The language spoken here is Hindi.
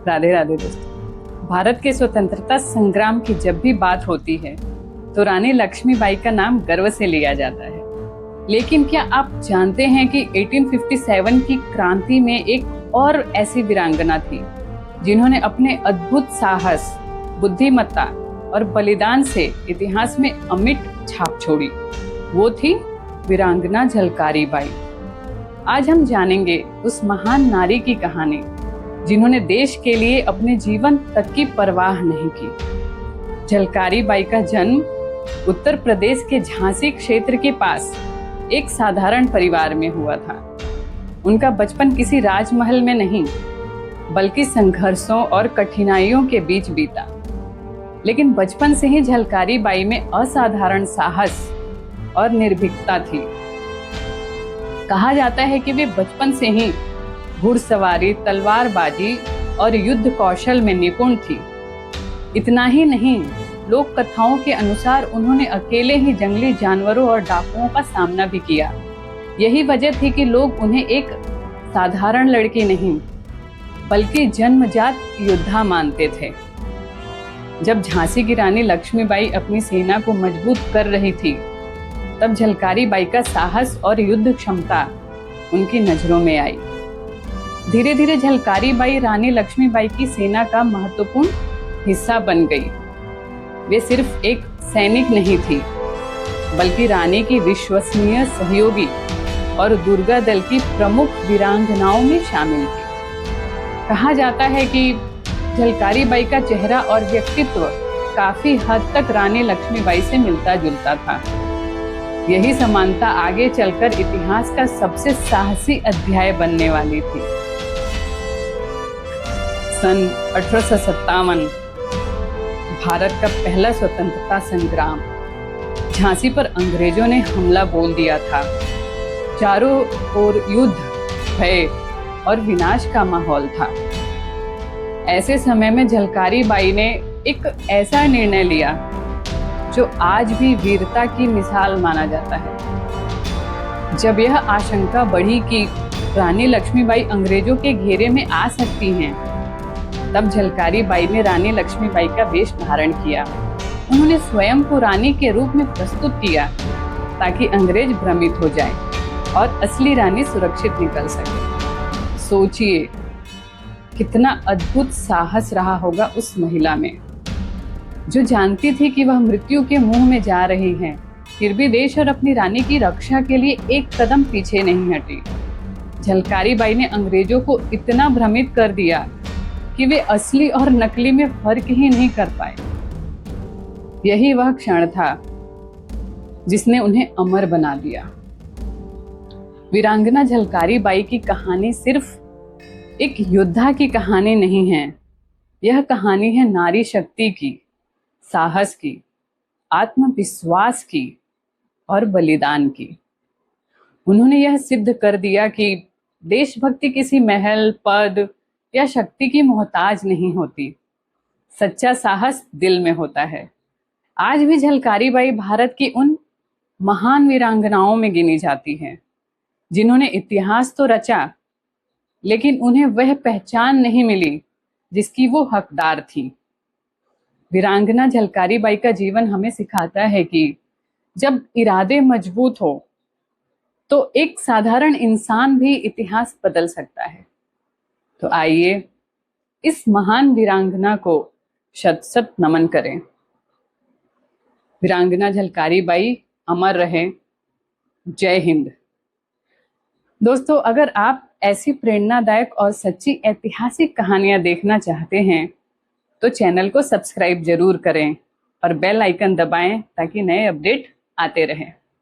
राधे राधे दोस्तों। भारत के स्वतंत्रता संग्राम की जब भी बात होती है तो रानी लक्ष्मीबाई का नाम गर्व से लिया जाता है। लेकिन क्या आप जानते हैं कि 1857 की क्रांति में एक और ऐसी वीरांगना थी जिन्होंने अपने अद्भुत साहस, बुद्धिमत्ता और बलिदान से इतिहास में अमिट छाप छोड़ी। वो थी वीरांगना झलकारी बाई। आज हम जानेंगे उस महान नारी की कहानी जिन्होंने देश के लिए अपने जीवन तक की परवाह नहीं की। झलकारी बाई का जन्म उत्तर प्रदेश के झांसी क्षेत्र के पास एक साधारण परिवार में हुआ था। उनका बचपन किसी राजमहल में नहीं बल्कि संघर्षों और कठिनाइयों के बीच बीता। लेकिन बचपन से ही झलकारी बाई में असाधारण साहस और निर्भीकता थी। कहा जाता है कि वे बचपन से ही घुड़सवारी, तलवारबाजी और युद्ध कौशल में निपुण थी। इतना ही नहीं, लोक कथाओं के अनुसार उन्होंने अकेले ही जंगली जानवरों और डाकुओं का सामना भी किया। यही वजह थी कि लोग उन्हें एक साधारण लड़की नहीं बल्कि जन्मजात योद्धा मानते थे। जब झांसी की रानी लक्ष्मीबाई अपनी सेना को मजबूत कर रही थी, तब झलकारी बाई का साहस और युद्ध क्षमता उनकी नजरों में आई। धीरे धीरे झलकारी बाई रानी लक्ष्मीबाई की सेना का महत्वपूर्ण हिस्सा बन गई। वे सिर्फ एक सैनिक नहीं थी बल्कि रानी की विश्वसनीय सहयोगी और दुर्गा दल की प्रमुख वीरांगनाओं में शामिल थी। कहा जाता है कि झलकारी बाई का चेहरा और व्यक्तित्व काफी हद तक रानी लक्ष्मीबाई से मिलता जुलता था। यही समानता आगे चलकर इतिहास का सबसे साहसी अध्याय बनने वाली थी। सन 1857 भारत का पहला स्वतंत्रता संग्राम। झांसी पर अंग्रेजों ने हमला बोल दिया था। चारों ओर युद्ध, भय और विनाश का माहौल था। ऐसे समय में झलकारी बाई ने एक ऐसा निर्णय लिया जो आज भी वीरता की मिसाल माना जाता है। जब यह आशंका बढ़ी कि रानी लक्ष्मीबाई अंग्रेजों के घेरे में आ सकती हैं, तब झलकारी बाई ने रानी लक्ष्मीबाई का वेश धारण किया। उन्होंने स्वयं को रानी के रूप में प्रस्तुत किया ताकि अंग्रेज भ्रमित हो जाएं और असली रानी सुरक्षित निकल सके। सोचिए कितना अद्भुत साहस रहा होगा उस महिला में, जो जानती थी कि वह मृत्यु के मुंह में जा रही हैं, फिर भी देश और अपनी रानी की रक्षा के लिए एक कदम पीछे नहीं हटी। झलकारी बाई ने अंग्रेजों को इतना भ्रमित कर दिया कि वे असली और नकली में फर्क ही नहीं कर पाए। यही वह क्षण था जिसने उन्हें अमर बना दिया। वीरांगना झलकारी बाई की कहानी सिर्फ एक योद्धा की कहानी नहीं है। यह कहानी है नारी शक्ति की, साहस की, आत्मविश्वास की और बलिदान की। उन्होंने यह सिद्ध कर दिया कि देशभक्ति किसी महल, पद या शक्ति की मोहताज नहीं होती। सच्चा साहस दिल में होता है। आज भी झलकारी बाई भारत की उन महान वीरांगनाओं में गिनी जाती हैं जिन्होंने इतिहास तो रचा, लेकिन उन्हें वह पहचान नहीं मिली जिसकी वो हकदार थी। वीरांगना झलकारी बाई का जीवन हमें सिखाता है कि जब इरादे मजबूत हो तो एक साधारण इंसान भी इतिहास बदल सकता है। तो आइए इस महान वीरांगना को शत शत नमन करें। वीरांगना झलकारी बाई अमर रहे। जय हिंद। दोस्तों, अगर आप ऐसी प्रेरणादायक और सच्ची ऐतिहासिक कहानियां देखना चाहते हैं तो चैनल को सब्सक्राइब जरूर करें और बेल आइकन दबाएं ताकि नए अपडेट आते रहें।